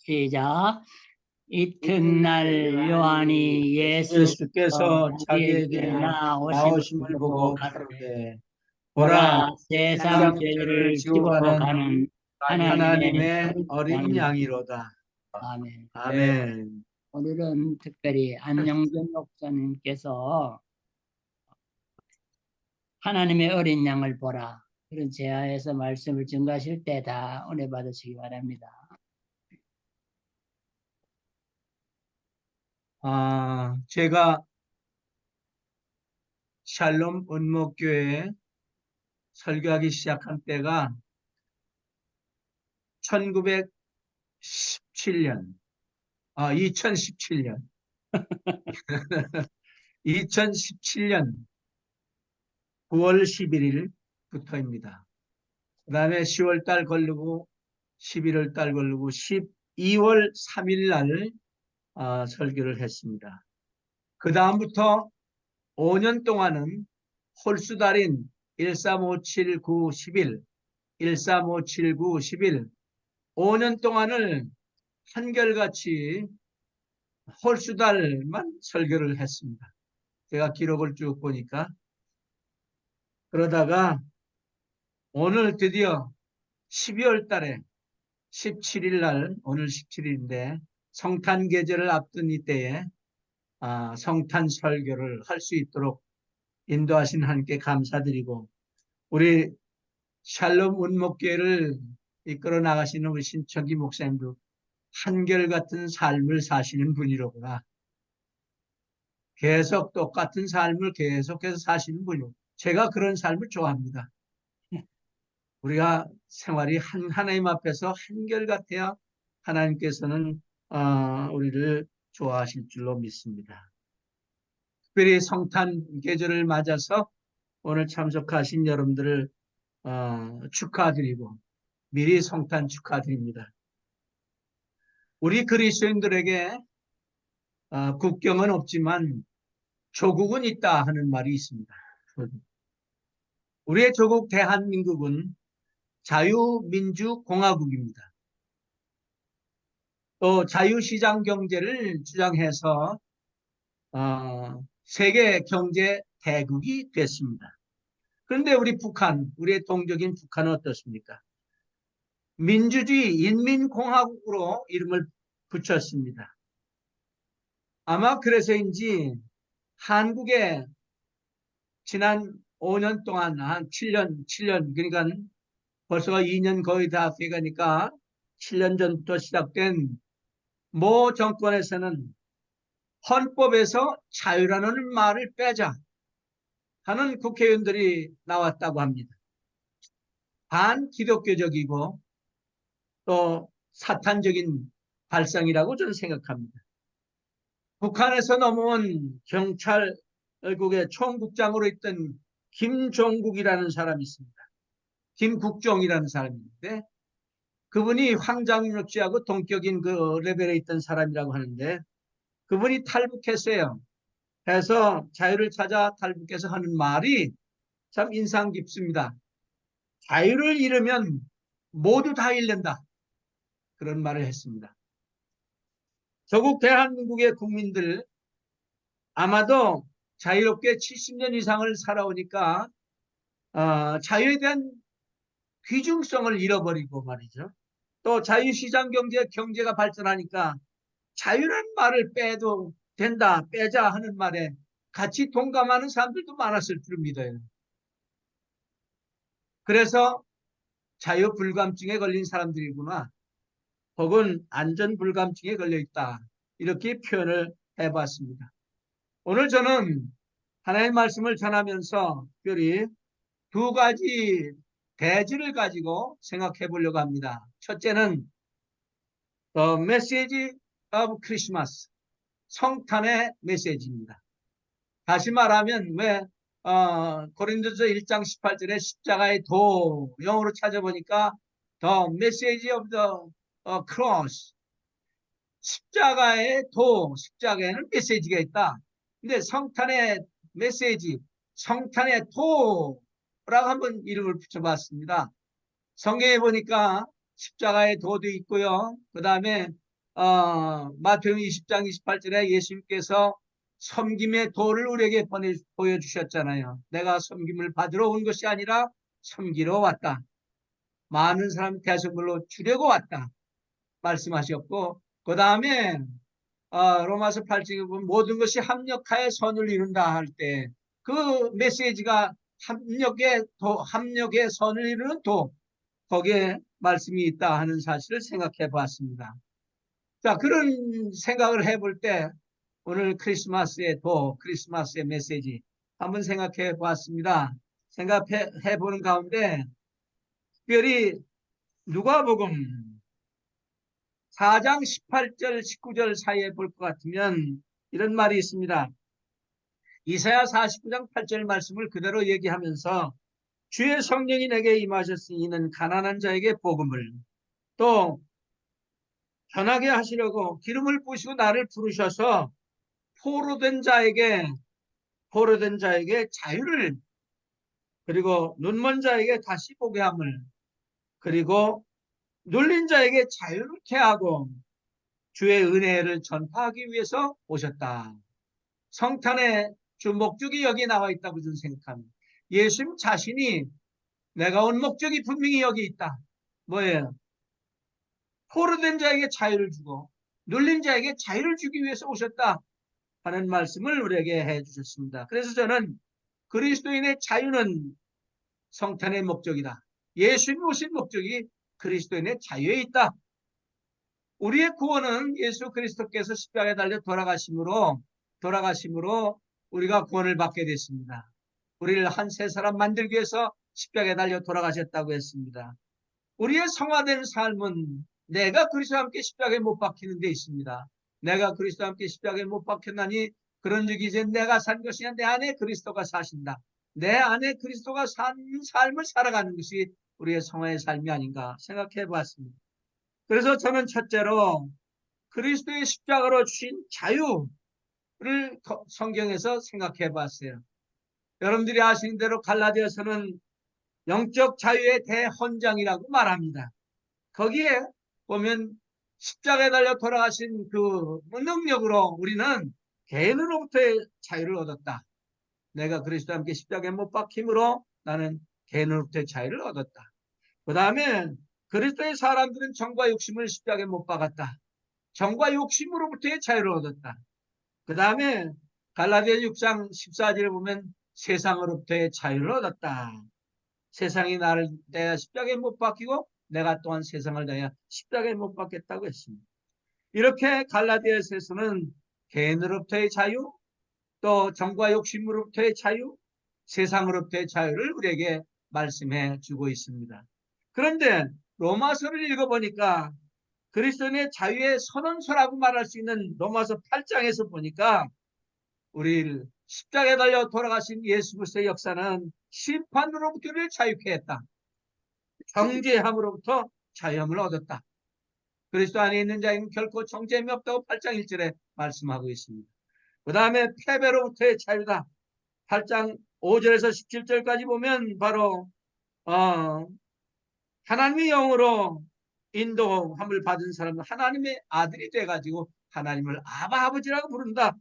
시작. 이튿날 요한이 예수께서 자기에게 자기에게 나오심을 나오심을 보고 보고 가로되 가로되 보라, 보라, 세상 세상 죄를 죄를 지고 지고 가는 가는 하나님의 하나님의 어린 양이. 양이로다. 아멘. 아멘. 오늘은 특별히 안영준 목사님께서 하나님의 어린 양을 보라, 그런 제하에서 말씀을 증거하실 때 다 은혜 받으시기 바랍니다. 제가 샬롬 은목교회에 설교하기 시작한 때가 1917년, 2017년, 2017년 9월 11일부터입니다. 그 다음에 10월 달 걸르고 11월 달 걸르고 12월 3일 날 설교를 했습니다. 그 다음부터 5년 동안은 홀수달인 1357, 9, 11, 1357, 9, 11, 5년 동안을 한결같이 홀수달만 설교를 했습니다. 제가 기록을 쭉 보니까. 그러다가 오늘 드디어 12월 달에 17일 날, 오늘 17일인데 성탄 계절을 앞둔 이때에 성탄 설교를 할 수 있도록 인도하신 하나님께 감사드리고, 우리 샬롬 운목교회를 이끌어 나가시는 우리 신청기 목사님도 한결같은 삶을 사시는 분이로구나. 계속 똑같은 삶을 계속해서 사시는 분이고, 제가 그런 삶을 좋아합니다. 우리가 생활이 하나님 앞에서 한결같아야 하나님께서는 우리를 좋아하실 줄로 믿습니다. 특별히 성탄 계절을 맞아서 오늘 참석하신 여러분들을 축하드리고 미리 성탄 축하드립니다. 우리 그리스도인들에게 국경은 없지만 조국은 있다 하는 말이 있습니다. 우리의 조국 대한민국은 자유민주공화국입니다. 또 자유시장 경제를 주장해서 세계 경제 대국이 됐습니다. 그런데 우리 북한, 우리의 동족인 북한은 어떻습니까? 민주주의 인민공화국으로 이름을 붙였습니다. 아마 그래서인지 한국에 지난 5년 동안 한 7년 그러니까 벌써 2년 거의 다 돼가니까 7년 전부터 시작된 모 정권에서는 헌법에서 자유라는 말을 빼자 하는 국회의원들이 나왔다고 합니다. 반기독교적이고 또 사탄적인 발상이라고 저는 생각합니다. 북한에서 넘어온 경찰국의 총국장으로 있던 김종국이라는 사람이 있습니다. 김국종이라는 사람인데 그분이 황장윤 씨하고 동격인 그 레벨에 있던 사람이라고 하는데 그분이 탈북했어요. 해서 자유를 찾아 탈북해서 하는 말이 참 인상 깊습니다. 자유를 잃으면 모두 다 잃는다. 그런 말을 했습니다. 조국 대한민국의 국민들 아마도 자유롭게 70년 이상을 살아오니까 자유에 대한 귀중성을 잃어버리고 말이죠. 또 자유시장 경제가 발전하니까 자유라는 말을 빼도 된다, 빼자 하는 말에 같이 동감하는 사람들도 많았을 줄 믿어요. 그래서 자유불감증에 걸린 사람들이구나, 혹은 안전불감증에 걸려있다, 이렇게 표현을 해봤습니다. 오늘 저는 하나님의 말씀을 전하면서 특별히 두 가지 대지를 가지고 생각해 보려고 합니다. 첫째는 The Message of Christmas, 성탄의 메시지입니다. 다시 말하면 왜 고린도서 1장 18절에 십자가의 도, 영어로 찾아보니까 The Message of the Cross, 십자가의 도, 십자가에는 메시지가 있다. 근데 성탄의 메시지, 성탄의 도라고 한번 이름을 붙여봤습니다. 성경에 보니까 십자가의 도도 있고요. 그 다음에 마태복음 20장 28절에 예수님께서 섬김의 도를 우리에게 보여주셨잖아요. 내가 섬김을 받으러 온 것이 아니라 섬기러 왔다. 많은 사람 대성물로 주려고 왔다. 말씀하셨고, 그 다음에 로마서 8장에 보면 모든 것이 합력하여 선을 이룬다 할 때 그 메시지가 합력의 선을 이루는 도, 거기에 말씀이 있다 하는 사실을 생각해 보았습니다. 자, 그런 생각을 해볼 때 오늘 크리스마스의 도, 크리스마스의 메시지 한번 생각해 보았습니다. 생각해 보는 가운데 특별히 누가복음 4장 18절 19절 사이에 볼 것 같으면 이런 말이 있습니다. 이사야 49장 8절 말씀을 그대로 얘기하면서 주의 성령이 내게 임하셨으니 이는 가난한 자에게 복음을, 또 편하게 하시려고 기름을 부으시고 나를 부르셔서 포로된 자에게 자유를, 그리고 눈먼 자에게 다시 보게 함을, 그리고 눌린 자에게 자유롭게 하고 주의 은혜를 전파하기 위해서 오셨다. 성탄의 주 목적이 여기 나와 있다고 저는 생각합니다. 예수님 자신이 내가 온 목적이 분명히 여기 있다. 뭐예요? 포로된 자에게 자유를 주고 눌린 자에게 자유를 주기 위해서 오셨다 하는 말씀을 우리에게 해주셨습니다. 그래서 저는 그리스도인의 자유는 성탄의 목적이다. 예수님 오신 목적이 그리스도인의 자유에 있다. 우리의 구원은 예수 그리스도께서 십자가에 달려 돌아가심으로 우리가 구원을 받게 됐습니다. 우리를 한 새 사람 만들기 위해서 십자가에 달려 돌아가셨다고 했습니다. 우리의 성화된 삶은 내가 그리스도와 함께 십자가에 못 박히는 데 있습니다. 내가 그리스도와 함께 십자가에 못 박혔나니 그런즉 이제 내가 산 것이 아니라 내 안에 그리스도가 사신다. 내 안에 그리스도가 산 삶을 살아가는 것이 우리의 성화의 삶이 아닌가 생각해 보았습니다. 그래서 저는 첫째로 그리스도의 십자가로 주신 자유를 성경에서 생각해 봤어요. 여러분들이 아시는 대로 갈라디아서는 영적 자유의 대헌장이라고 말합니다. 거기에 보면 십자가에 달려 돌아가신 그 능력으로 우리는 개인으로부터의 자유를 얻었다. 내가 그리스도와 함께 십자가에 못 박힘으로 나는 개인으로부터의 자유를 얻었다. 그 다음에 그리스도의 사람들은 정과 욕심을 십자가에 못 박았다. 정과 욕심으로부터의 자유를 얻었다. 그 다음에 갈라디아 6장 14절에 보면 세상으로부터의 자유를 얻었다. 세상이 나를 내가 십자가에 못 박히고 내가 또한 세상을 내가 십자가에 못 박겠다고 했습니다. 이렇게 갈라디아서에서는 개인으로부터의 자유, 또 정과 욕심으로부터의 자유, 세상으로부터의 자유를 우리에게 말씀해 주고 있습니다. 그런데 로마서를 읽어보니까 그리스도인의 자유의 선언서라고 말할 수 있는 로마서 8장에서 보니까 우리를 십자가에 달려 돌아가신 예수 그리스도의 역사는 심판으로부터 우리를 자유케 했다. 정죄함으로부터 자유함을 얻었다. 그리스도 안에 있는 자에게는 결코 정죄함이 없다고 8장 1절에 말씀하고 있습니다. 그 다음에 패배로부터의 자유다. 8장 5절에서 17절까지 보면 바로 하나님의 영으로 인도함을 받은 사람은 하나님의 아들이 돼가지고 하나님을 아바 아버지라고 부른다.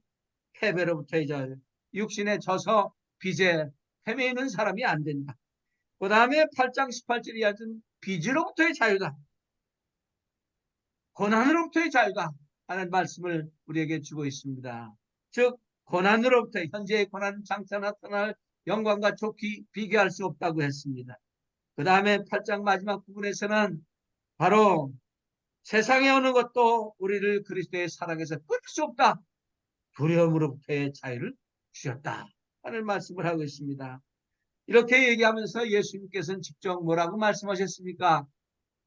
패배로부터의 자유. 육신에 져서 빚에 헤매이는 사람이 안 된다. 그 다음에 8장 18절이 하여튼 빚으로부터의 자유다. 고난으로부터의 자유다 하는 말씀을 우리에게 주고 있습니다. 즉 고난으로부터 현재의 고난 장차 나타날 영광과 좋게 비교할 수 없다고 했습니다. 그 다음에 8장 마지막 부분에서는 바로 세상에 오는 것도 우리를 그리스도의 사랑에서 끊을 수 없다. 두려움으로부터의 자유를 주셨다 하는 말씀을 하고 있습니다. 이렇게 얘기하면서 예수님께서는 직접 뭐라고 말씀하셨습니까?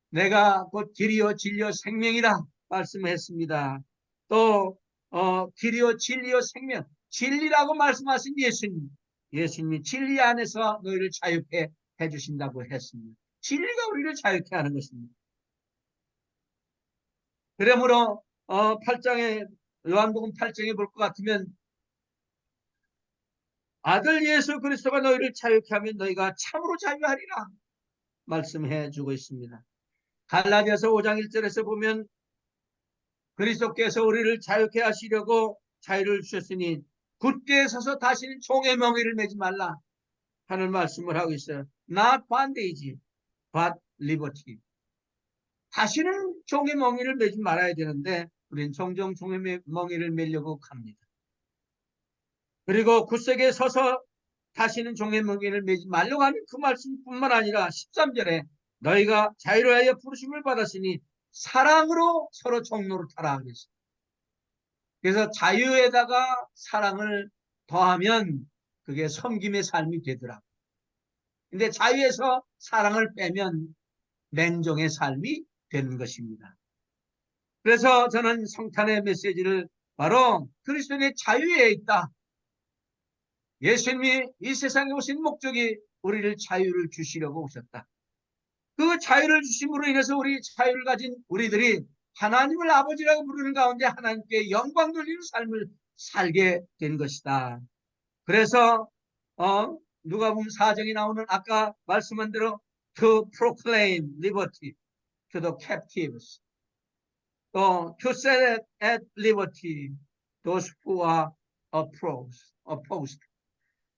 내가 곧 길이요 진리요 생명이라 말씀했습니다. 또 길이요 진리요 생명, 진리라고 말씀하신 예수님이 진리 안에서 너희를 자유케 해주신다고 했습니다. 진리가 우리를 자유케 하는 것입니다. 그러므로 8장에 요한복음 8장에 볼 것 같으면 아들 예수 그리스도가 너희를 자유케 하면 너희가 참으로 자유하리라 말씀해 주고 있습니다. 갈라디아서 5장 1절에서 보면 그리스도께서 우리를 자유케 하시려고 자유를 주셨으니 굳게 서서 다시는 종의 멍에를 매지 말라 하는 말씀을 하고 있어요. Not bondage, but liberty. 다시는 종의 멍에를 매지 말아야 되는데 우리는 종종 종의 멍에를 매려고 합니다. 그리고 굳세게 서서 다시는 종의 멍에를 매지 말라고 하는 그 말씀뿐만 아니라 13절에 너희가 자유를 하여 부르심을 받았으니 사랑으로 서로 종로를 타라 그랬어요. 그래서 자유에다가 사랑을 더하면 그게 섬김의 삶이 되더라고요. 근데 자유에서 사랑을 빼면 맹종의 삶이 되는 것입니다. 그래서 저는 성탄의 메시지를 바로 그리스도인의 자유에 있다. 예수님이 이 세상에 오신 목적이 우리를 자유를 주시려고 오셨다. 그 자유를 주심으로 인해서 우리 자유를 가진 우리들이 하나님을 아버지라고 부르는 가운데 하나님께 영광 돌리는 삶을 살게 된 것이다. 그래서 누가복음 4장에 나오는 아까 말씀한 대로 to proclaim liberty to the captives, 또 to set at liberty those who are opposed.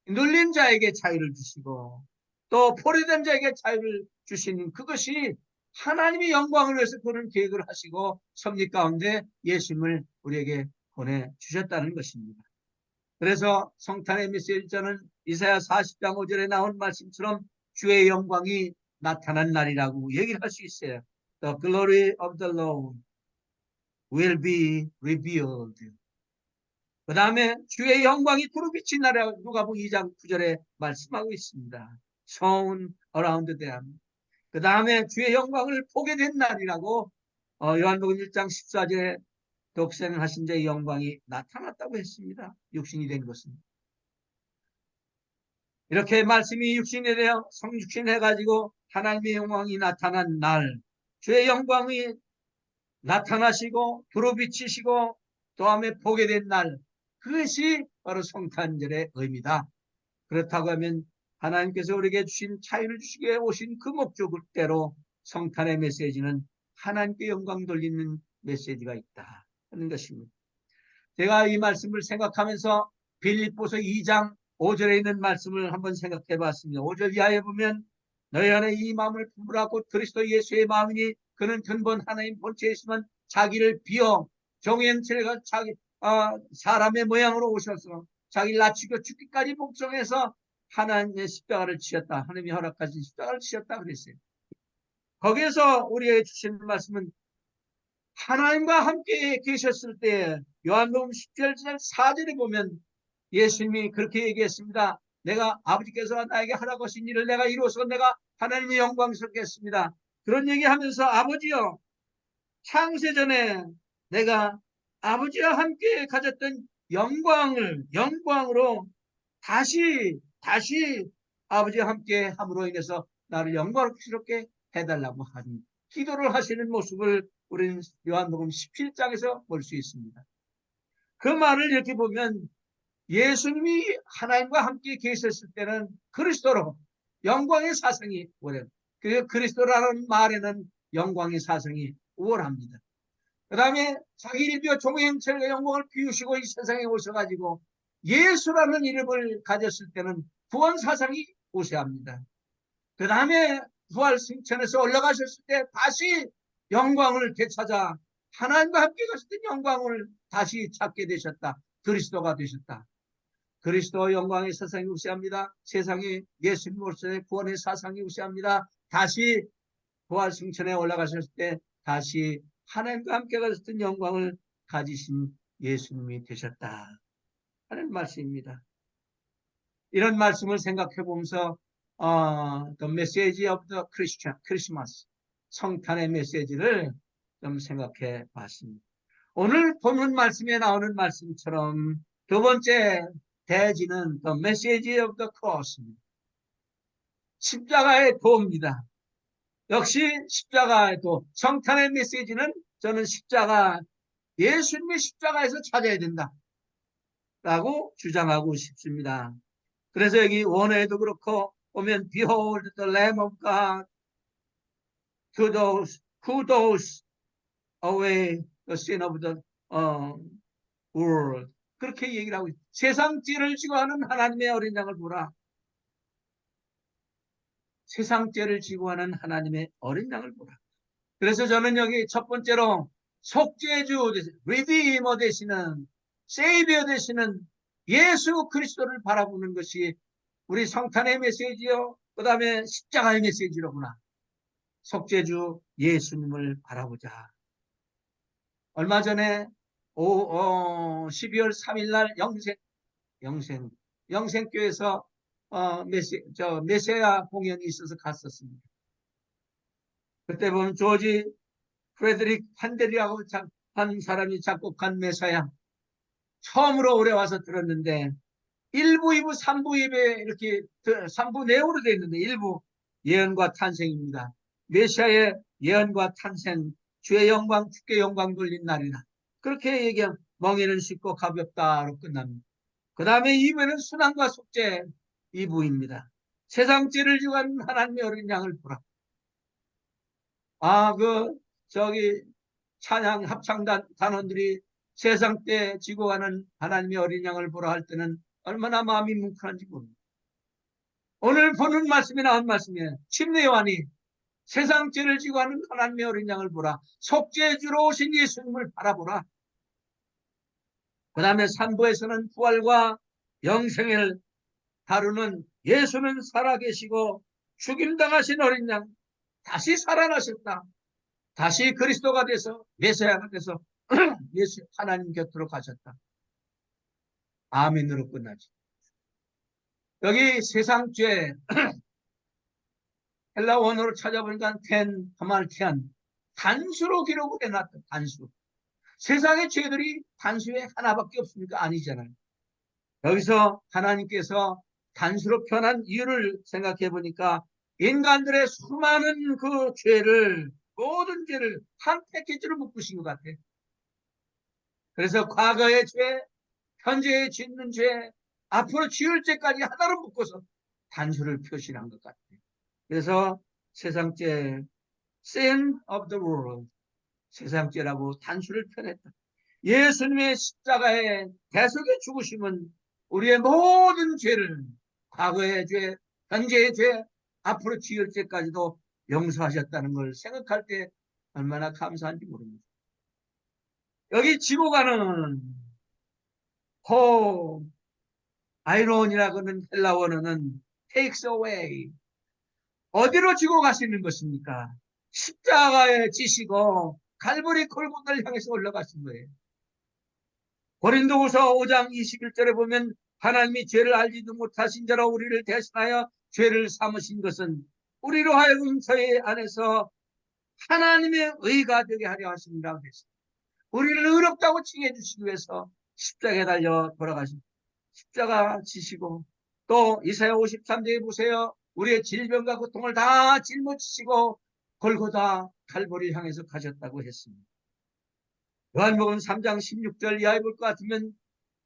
눌린 자에게 자유를 주시고 또 포로된 자에게 자유를 주신 그것이 하나님의 영광을 위해서 그런 계획을 하시고 섭리 가운데 예수님을 우리에게 보내주셨다는 것입니다. 그래서 성탄의 메시지는 이사야 40장 5절에 나온 말씀처럼 주의 영광이 나타난 날이라고 얘기를 할 수 있어요. The glory of the Lord will be revealed. 그 다음에 주의 영광이 두루 비친 날이라고 누가복음 2장 9절에 말씀하고 있습니다. Shone around them. 그 다음에 주의 영광을 보게 된 날이라고 요한복음 1장 14절에 독생을 하신 자의 영광이 나타났다고 했습니다. 육신이 된 것은. 이렇게 말씀이 육신이 되어 성육신 해가지고 하나님의 영광이 나타난 날, 주의 영광이 나타나시고 두루 비치시고 다음에 보게 된 날, 그것이 바로 성탄절의 의미다. 그렇다고 하면 하나님께서 우리에게 주신 자유를 주시게 오신 그 목적대로 성탄의 메시지는 하나님께 영광 돌리는 메시지가 있다 하는 것입니다. 제가 이 말씀을 생각하면서 빌립보서 2장 5절에 있는 말씀을 한번 생각해 봤습니다. 5절 이하에 보면 너희 안에 이 마음을 품으라 곧 그리스도 예수의 마음이니 그는 근본 하나님 본체에 있으면 자기를 비어 종의 형체가 사람의 모양으로 오셔서 자기를 낮추고 죽기까지 복종해서 하나님의 십자가를 지셨다. 하나님이 허락하신 십자가를 지셨다 그랬어요. 거기에서 우리에게 주시는 말씀은 하나님과 함께 계셨을 때 요한복음 10절 4절에 보면 예수님이 그렇게 얘기했습니다. 내가 아버지께서 나에게 하라고 하신 일을 내가 이루어서 내가 하나님의 영광스럽게 했습니다. 그런 얘기하면서 아버지여 창세전에 내가 아버지와 함께 가졌던 영광으로 다시 아버지와 함께 함으로 인해서 나를 영광스럽게 해달라고 하는 기도를 하시는 모습을 우리는 요한복음 17장에서 볼 수 있습니다. 그 말을 이렇게 보면 예수님이 하나님과 함께 계셨을 때는 그리스도로 영광의 사성이 우월해요. 그 그리스도라는 말에는 영광의 사성이 우월합니다. 그 다음에 자기를 비워 종의 형체의 영광을 비우시고 이 세상에 오셔가지고 예수라는 이름을 가졌을 때는 구원 사상이 우세합니다. 그 다음에 부활 승천에서 올라가셨을 때 다시 영광을 되찾아 하나님과 함께 가셨던 영광을 다시 찾게 되셨다. 그리스도가 되셨다. 그리스도 영광의 사상이 우세합니다. 세상에 예수님으로서의 구원의 사상이 우세합니다. 다시 부활 승천에 올라가셨을 때 다시 하나님과 함께 가졌던 영광을 가지신 예수님이 되셨다 하는 말씀입니다. 이런 말씀을 생각해 보면서 The message of the Christmas, 성탄의 메시지를 좀 생각해 봤습니다. 오늘 본문 말씀에 나오는 말씀처럼 두 번째 대지는 The message of the cross입니다. 십자가의 도입니다. 역시 십자가의 도, 성탄의 메시지는 저는 예수님의 십자가에서 찾아야 된다 라고 주장하고 싶습니다. 그래서 여기 원어에도 그렇고 보면 Behold the Lamb of God to those who does away the sin of the world. 그렇게 얘기를 하고 있어요. 세상 죄를 지고 하는 하나님의 어린 양을 보라. 세상 죄를 지고 하는 하나님의 어린 양을 보라. 그래서 저는 여기 첫 번째로 속죄주, 리디머 되시는, 세이비어 되시는 예수 그리스도를 바라보는 것이 우리 성탄의 메시지요. 그 다음에 십자가의 메시지로구나. 속죄주 예수님을 바라보자. 얼마 전에 12월 3일 날 영생교회에서 메시아 공연이 있어서 갔었습니다. 그때 보면 조지 프레드릭 한델이라고 한 사람이 작곡한 메시아 처음으로 올해 와서 들었는데 1부, 2부, 3부 예배 이렇게 3부 내용으로 되어 있는데 1부 예언과 탄생입니다. 메시아의 예언과 탄생, 주의 영광, 주께 영광 돌린 날이라. 그렇게 얘기하면 멍에는 쉽고 가볍다로 끝납니다. 그 다음에 2부는 순환과 속죄 2부입니다. 세상 죄를 지고 하는 하나님의 어린 양을 보라. 찬양 합창단 단원들이 세상 때 지고 가는 하나님의 어린 양을 보라 할 때는 얼마나 마음이 뭉클한지 모릅니다. 오늘 보는 말씀이 나온 말씀이에요. 침례 요한이 세상 죄를 지고 하는 하나님의 어린 양을 보라. 속죄주로 오신 예수님을 바라보라. 그 다음에 3부에서는 부활과 영생을 다루는 예수는 살아계시고 죽임당하신 어린 양 다시 살아나셨다. 다시 그리스도가 돼서 메시아가 돼서 예수 하나님 곁으로 가셨다. 아멘으로 끝나지. 여기 세상죄 헬라 원어로 찾아보니까 하말티안 단수로 기록을 해놨다. 단수. 세상의 죄들이 단수에 하나밖에 없습니까? 아니잖아요. 여기서 하나님께서 단수로 표현한 이유를 생각해 보니까 인간들의 수많은 그 죄를 모든 죄를 한 패키지로 묶으신 것 같아요. 그래서 과거의 죄, 현재에 짓는 죄, 앞으로 지을 죄까지 하나로 묶어서 단수를 표시한 것 같아요. 그래서 세상죄, sin of the world, 세상죄라고 단수를 표현했다. 예수님의 십자가의 대속의 죽으심은 우리의 모든 죄를 과거의 죄, 현재의 죄, 앞으로 지을 죄까지도 용서하셨다는 걸 생각할 때 얼마나 감사한지 모릅니다. 여기 지고 가는 아이론이라고 하는 헬라 원어는 takes away. 어디로 지고 가시는 것입니까? 십자가에 지시고 갈보리 골고다를 향해서 올라가신 거예요. 고린도후서 5장 21절에 보면 하나님이 죄를 알지도 못하신 자로 우리를 대신하여 죄를 삼으신 것은 우리로 하여금 저희 안에서 하나님의 의가 되게 하려 하십니다. 우리를 의롭다고 칭해 주시기 위해서 십자가에 달려 돌아가신 십자가 지시고 또 이사야 53장에 보세요. 우리의 질병과 고통을 다 짊어지시고 골고다 갈보리를 향해서 가셨다고 했습니다. 요한복음 3장 16절 이하에 볼 것 같으면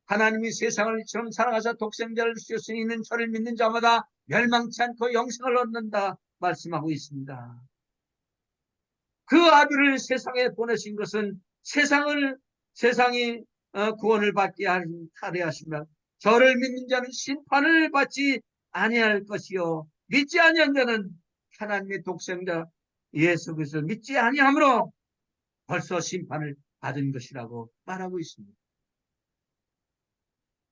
하나님이 세상을 이처럼 사랑하사 독생자를 주셨으니 이는 저를 믿는 자마다 멸망치 않고 영생을 얻는다 말씀하고 있습니다. 그 아들을 세상에 보내신 것은 세상이 구원을 받게 하려 하시며 저를 믿는 자는 심판을 받지 아니할 것이요 믿지 아니한 자는 하나님의 독생자 예수 그리스도를 믿지 아니하므로 벌써 심판을 받은 것이라고 말하고 있습니다.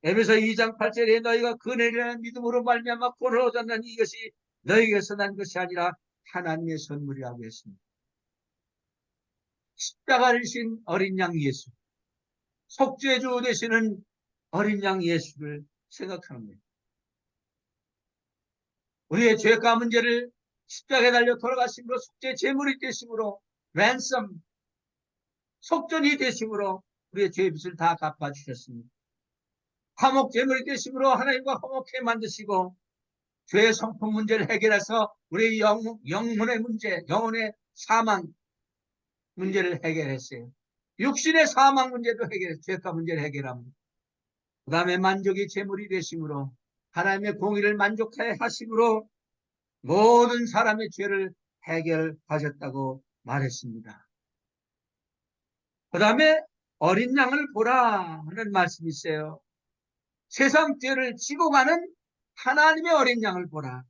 에베소 2장 8절에 너희가 그네라는 믿음으로 말미암아 구원을 얻었나니 이것이 너희에게서 난 것이 아니라 하나님의 선물이라고 했습니다. 십자가를 신 어린 양 예수, 속죄주 되시는 어린 양 예수를 생각하는 거예요. 우리의 죄가 문제를 십자가에 달려 돌아가심으로 속죄 제물이 되심으로 랜섬, 속전이 되심으로 우리의 죄의 빚을 다 갚아주셨습니다. 화목 제물이 되심으로 하나님과 화목해 만드시고 죄의 성품 문제를 해결해서 우리의 영혼의 문제, 영혼의 사망 문제를 해결했어요. 육신의 사망 문제도 해결했어요. 죄가 문제를 해결합니다. 그 다음에 만족이 제물이 되심으로 하나님의 공의를 만족하여 하심으로 모든 사람의 죄를 해결하셨다고 말했습니다. 그 다음에 어린 양을 보라 하는 말씀이 있어요. 세상 죄를 지고 가는 하나님의 어린 양을 보라.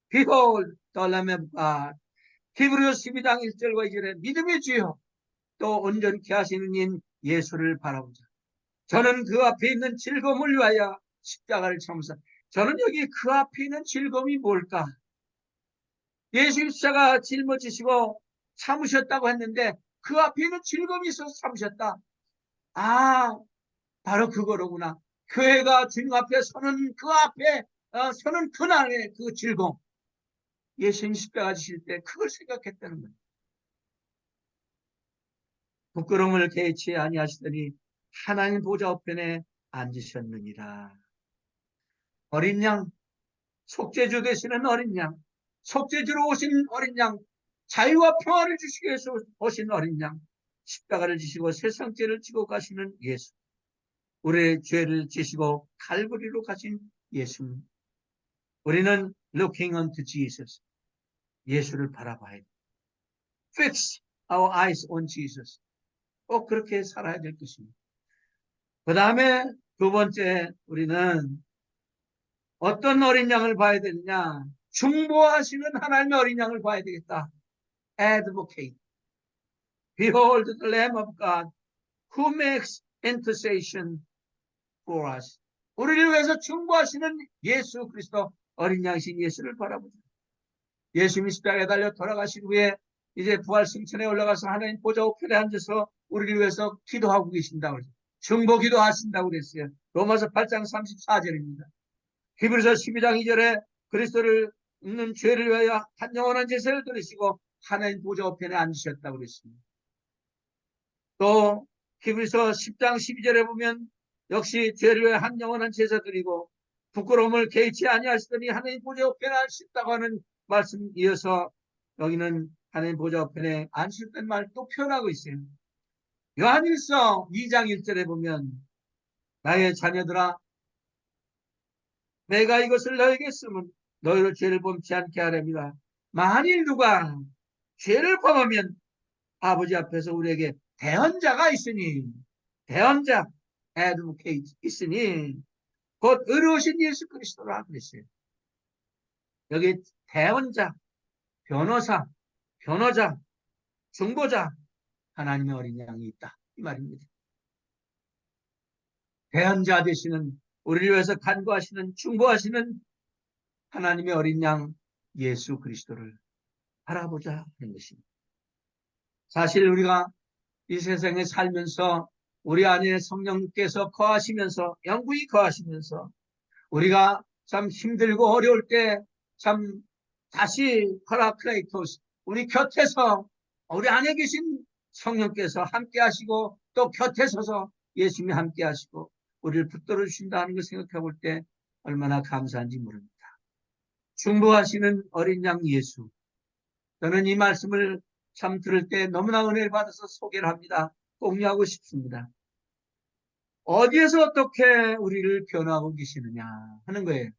Behold the Lamb of God. 히브리서 12장 1절과 2절에 믿음의 주여 또 온전케 하시는 인 예수를 바라보자. 저는 그 앞에 있는 즐거움을 위하여 십자가를 참으사. 저는 여기 그 앞에 있는 즐거움이 뭘까? 예수 십자가 짊어지시고 참으셨다고 했는데 그 앞에 있는 즐거움이 있어서 참으셨다. 아, 바로 그거로구나. 교회가 주님 앞에 서는 그 앞에 서는 그날의 그 즐거움. 예수님 십자가 지실 때 그걸 생각했다는 거예요. 부끄러움을 개의치 아니하시더니 하나님 보좌 우편에 앉으셨느니라. 어린 양, 속죄주 되시는 어린 양, 속죄주로 오신 어린 양, 자유와 평화를 주시기 위해서 오신 어린 양, 십자가를 지시고 세상 죄를 지고 가시는 예수, 우리의 죄를 지시고 칼부리로 가신 예수님. 우리는 looking unto Jesus, 예수를 바라봐야 돼. Fix our eyes on Jesus. 꼭 그렇게 살아야 될 것입니다. 그 다음에 두 번째, 우리는 어떤 어린 양을 봐야 되느냐? 중보하시는 하나님의 어린 양을 봐야 되겠다. Advocate. Behold the Lamb of God who makes intercession for us. 우리를 위해서 중보하시는 예수 그리스도 어린 양이신 예수를 바라보자. 예수님이 십자가에 달려 돌아가신 후에 이제 부활 승천에 올라가서 하나님 보좌 우편에 앉아서 우리를 위해서 기도하고 계신다고 그랬어요. 중보 기도하신다고 그랬어요. 로마서 8장 34절입니다. 히브리서 12장 2절에 그리스도를 있는 죄를 위하여 한 영원한 제사를 드리시고 하나님 보좌 우편에 앉으셨다고 그랬습니다. 또 히브리서 10장 12절에 보면 역시 죄를 위하여 한 영원한 제사 드리고 부끄러움을 개의치 아니하시더니 하나님 보좌 우편에 앉으셨다고 하는 말씀 이어서 여기는 하나님 보좌 우편에 앉으셨다는 말을 또 표현하고 있어요. 요한일서 2장 1절에 보면 나의 자녀들아 내가 이것을 너에게 쓰면 너희로 죄를 범치 않게 하렵니다. 만일 누가 죄를 범하면 아버지 앞에서 우리에게 대언자가 있으니 대언자 advocate 있으니 곧 의로우신 예수 그리스도라 그랬어요. 여기 대언자, 변호사, 변호자, 중보자 하나님의 어린 양이 있다 이 말입니다. 대언자 되시는 우리를 위해서 간구하시는 중보하시는 하나님의 어린 양 예수 그리스도를 바라보자 하는 것입니다. 사실 우리가 이 세상에 살면서 우리 안에 성령께서 거하시면서 영구히 거하시면서 우리가 참 힘들고 어려울 때 참 다시 파라클레이토스 우리 곁에서 우리 안에 계신 성령께서 함께 하시고 또 곁에 서서 예수님이 함께 하시고 우리를 붙들어 주신다는 걸 생각해 볼 때 얼마나 감사한지 모릅니다. 중보하시는 어린 양 예수. 저는 이 말씀을 참 들을 때 너무나 은혜를 받아서 소개를 합니다. 공유하고 싶습니다. 어디에서 어떻게 우리를 변화하고 계시느냐 하는 거예요.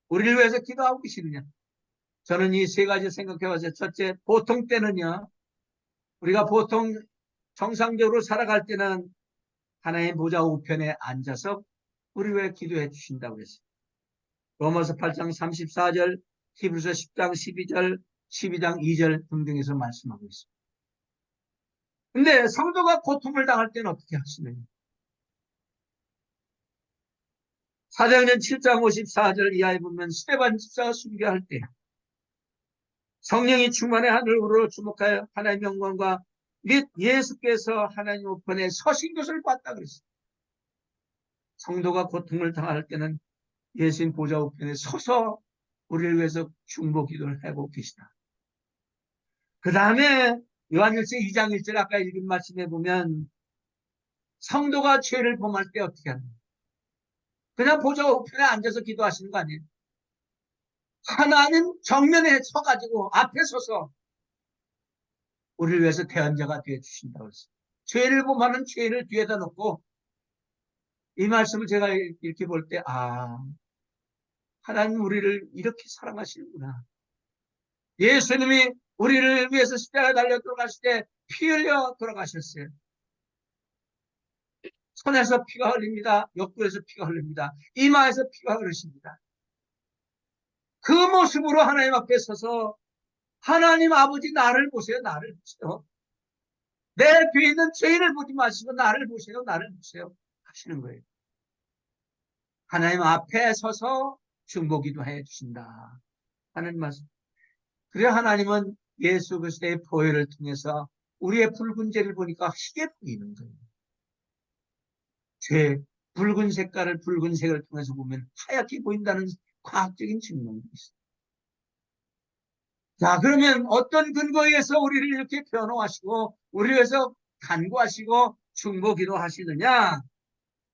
우리를 위해서 기도하고 계시느냐. 저는 이 세 가지 생각해 봤어요. 첫째, 보통 때는요. 우리가 보통 정상적으로 살아갈 때는 하나님 보좌 우편에 앉아서 우리 위해 기도해 주신다고 그랬어요. 로마서 8장 34절, 히브리서 10장 12절, 12장 2절 등등에서 말씀하고 있습니다. 근데 성도가 고통을 당할 때는 어떻게 하시느냐? 사도행전 7장 54절 이하에 보면 스데반 집사가 순교할 때 성령이 충만해 하늘으로 주목하여 하나님의 영광과 및 예수께서 하나님 우편에 서신 것을 봤다 그랬어요. 성도가 고통을 당할 때는 예수님 보좌 우편에 서서 우리를 위해서 중보 기도를 하고 계시다. 그 다음에 요한일서 2장 1절 아까 읽은 말씀에 보면 성도가 죄를 범할 때 어떻게 하느냐. 그냥 보좌 우편에 앉아서 기도하시는 거 아니에요. 하나님 정면에 서가지고 앞에 서서 우리를 위해서 대언자가 되어주신다고 했어요. 죄를 범하는 죄를 뒤에다 놓고 이 말씀을 제가 이렇게 볼 때 하나님 우리를 이렇게 사랑하시는구나. 예수님이 우리를 위해서 십자가에 달려 돌아가실 때 피 흘려 돌아가셨어요. 손에서 피가 흘립니다. 옆구리에서 피가 흘립니다. 이마에서 피가 흐르십니다. 그 모습으로 하나님 앞에 서서 하나님 아버지 나를 보세요. 나를 보세요. 내 뒤에 있는 죄인을 보지 마시고 나를 보세요. 나를 보세요. 하시는 거예요. 하나님 앞에 서서 중보기도 해 주신다 하는 말씀. 그래야 하나님은 예수 그리스도의 보혈을 통해서 우리의 붉은 죄를 보니까 희게 보이는 거예요. 죄, 붉은색을 통해서 보면 하얗게 보인다는 과학적인 증명도 있어요. 자, 그러면 어떤 근거에 의해서 우리를 이렇게 변호하시고 우리를 위해서 간구하시고 중보기도 하시느냐?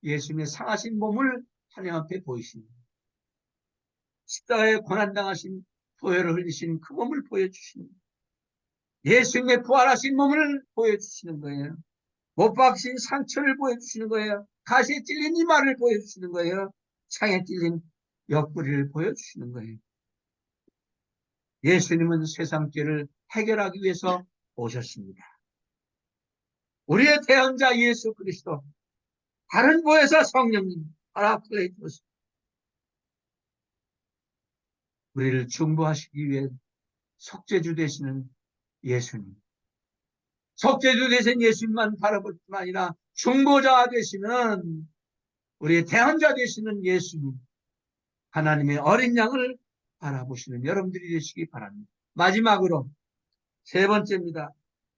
예수님의 상하신 몸을 하나님 앞에 보이십니다. 십자가에 고난당하신 보혈을 흘리신 그 몸을 보여주시는 거예요. 예수님의 부활하신 몸을 보여주시는 거예요. 못 박신 상처를 보여주시는 거예요. 가시에 찔린 이마를 보여주시는 거예요. 창에 찔린 옆구리를 보여주시는 거예요. 예수님은 세상 죄를 해결하기 위해서 오셨습니다. 우리의 대언자 예수 그리스도, 다른 보혜사 성령님, 파라클레이토스, 우리를 중보하시기 위해 속죄주 되시는 예수님, 속죄주 되신 예수님만 바라볼 뿐 아니라 중보자 되시는 우리의 대언자 되시는 예수님, 하나님의 어린 양을 바라보시는 여러분들이 되시기 바랍니다. 마지막으로 세 번째입니다.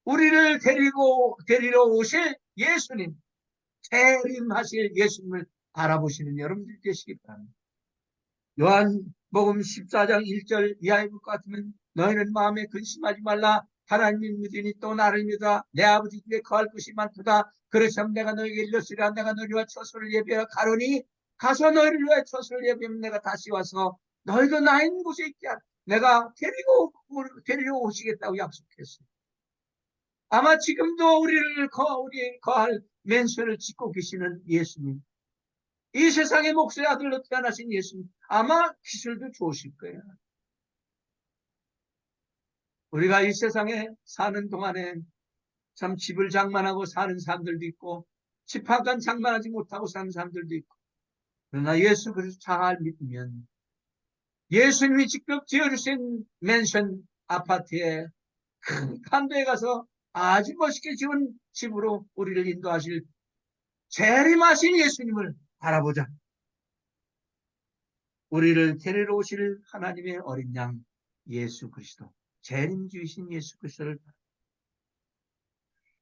우리를 데리러 오실 예수님, 재림하실 예수님을 바라보시는 여러분들이 되시기 바랍니다. 요한복음 14장 1절 이하의 것 같으면 너희는 마음에 근심하지 말라. 하나님을 믿으니 또 나를 믿어. 내 아버지 집에 거할 것이 많도다. 그렇다면 내가 너에게 일렀으리라. 내가 너희와 처소를 예비하러 가로니 가서 너희를 위해 처소를 예비하면 내가 다시 와서 너희도 나 있는 곳에 있게 하라. 내가 데리러 오시겠다고 약속했어요. 아마 지금도 우리 거할 맨션을 짓고 계시는 예수님, 이 세상의 목수의 아들로 태어나신 예수님, 아마 기술도 좋으실 거예요. 우리가 이 세상에 사는 동안에 참 집을 장만하고 사는 사람들도 있고 집 한 칸 장만하지 못하고 사는 사람들도 있고, 그러나 예수 그리스도 잘 믿으면 예수님이 직접 지어주신 맨션 아파트에 큰 간도에 가서 아주 멋있게 지은 집으로 우리를 인도하실 재림하신 예수님을 바라보자. 우리를 데리러 오실 하나님의 어린 양 예수 그리스도, 재림주이신 예수 그리스도를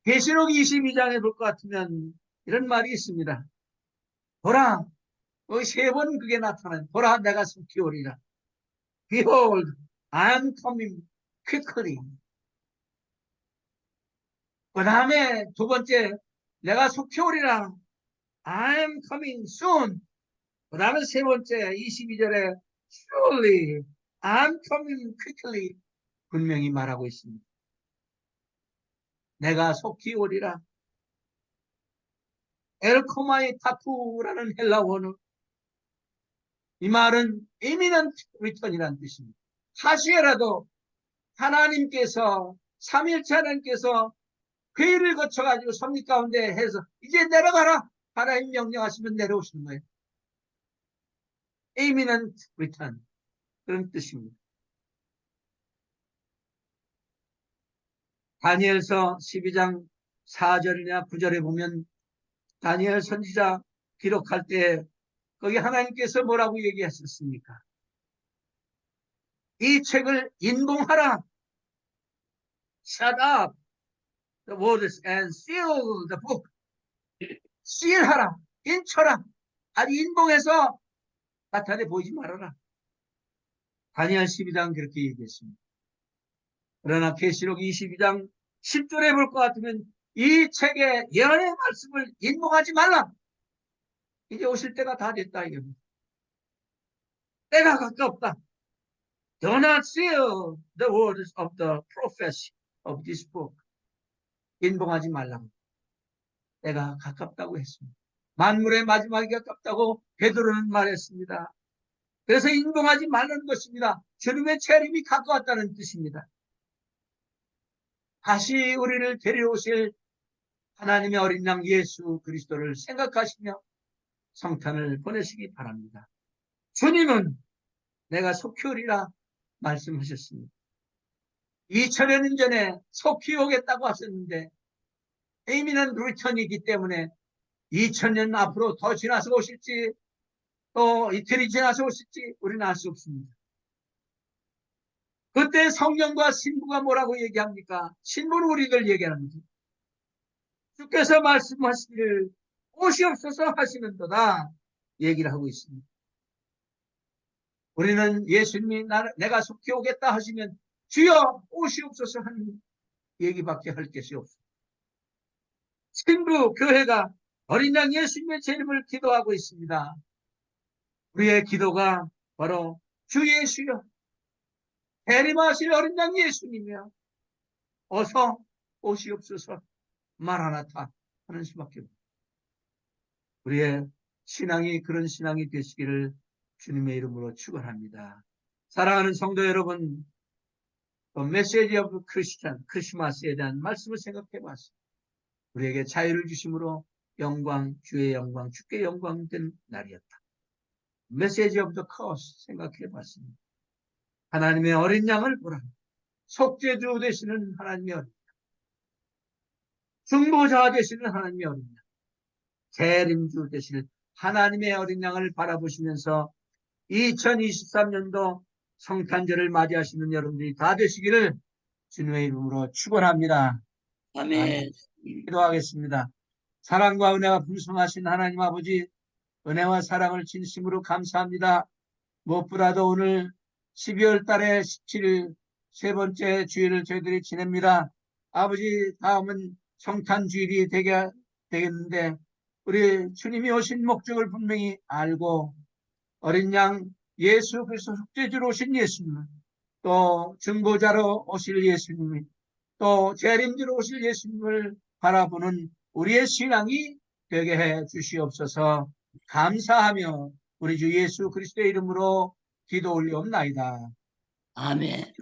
계시록 22장에 볼 것 같으면 이런 말이 있습니다. 보라, 세 번 그게 나타난, 보라 내가 속히 오리라. Behold, I am coming quickly. 그 다음에 두 번째, 내가 속히 오리라. I am coming soon. 그 다음에 세 번째, 22절에 Surely, I am coming quickly. 분명히 말하고 있습니다. 내가 속히 오리라. 엘코마이 타쿠라는 헬라어는 이 말은 imminent return이라는 뜻입니다. 하시에라도 하나님께서 삼위일체 하나님께서 회의를 거쳐가지고 섭리 가운데 해서 이제 내려가라. 하나님 명령하시면 내려오시는 거예요. imminent return 그런 뜻입니다. 다니엘서 12장 4절이나 9절에 보면 다니엘 선지자 기록할 때 거기 하나님께서 뭐라고 얘기하셨습니까? 이 책을 인봉하라. Shut up the words and seal the book. 시일하라. 인쳐라. 아니 인봉해서 나타내 보이지 말아라. 다니엘 12장 그렇게 얘기했습니다. 그러나 계시록 22장 10절에 볼 것 같으면 이 책의 예언의 말씀을 인봉하지 말라. 이제 오실 때가 다 됐다 이겁니다. 때가 가깝다. Do not seal the words of the prophecy of this book. 인봉하지 말라고. 때가 가깝다고 했습니다. 만물의 마지막이 가깝다고 베드로는 말했습니다. 그래서 인봉하지 말라는 것입니다. 주님의 재림이 가까웠다는 뜻입니다. 다시 우리를 데려오실 하나님의 어린 양 예수 그리스도를 생각하시며 성탄을 보내시기 바랍니다. 주님은 내가 속히 오리라 말씀하셨습니다. 2000여 년 전에 속히 오겠다고 하셨는데 이미는 리턴이기 때문에 2000년 앞으로 더 지나서 오실지 또 이틀이 지나서 오실지 우리는 알 수 없습니다. 그때 성령과 신부가 뭐라고 얘기합니까? 신부는 우리들 얘기합니다. 주께서 말씀하시기를 오시옵소서 하시는도다 얘기를 하고 있습니다. 우리는 예수님이 내가 속히 오겠다 하시면 주여 오시옵소서 하는 얘기밖에 할 것이 없습니다. 신부 교회가 어린 양 예수님의 재림을 기도하고 있습니다. 우리의 기도가 바로 주 예수여 재림하실 어린 양 예수님이여 어서 오시옵소서 마라나타 하는 수밖에 없습니다. 우리의 신앙이 그런 신앙이 되시기를 주님의 이름으로 축원합니다. 사랑하는 성도 여러분, 메시지 오브 크리스천 크리스마스에 대한 말씀을 생각해 봤습니다. 우리에게 자유를 주심으로 영광, 주의 영광, 주께 영광된 날이었다. 메시지 오브 더 크로스 생각해 봤습니다. 하나님의 어린 양을 보라. 속죄주 되시는 하나님의 어린 양, 중보자 되시는 하나님의 어린 양, 재림주 되시는 하나님의 어린 양을 바라보시면서 2023년도 성탄절을 맞이하시는 여러분들이 다 되시기를 주님의 이름으로 축원합니다. 아멘. 기도하겠습니다. 사랑과 은혜가 풍성하신 하나님 아버지, 은혜와 사랑을 진심으로 감사합니다. 무엇보다도 오늘 12월 달에 17일 세 번째 주일을 저희들이 지냅니다. 아버지, 다음은 성탄 주일이 되겠는데 우리 주님이 오신 목적을 분명히 알고 어린 양 예수 그리스도 속죄주로 오신 예수님, 또 증보자로 오실 예수님이, 또 재림주로 오실 예수님을 바라보는 우리의 신앙이 되게 해 주시옵소서. 감사하며 우리 주 예수 그리스도의 이름으로 기도 올리옵나이다. 아멘.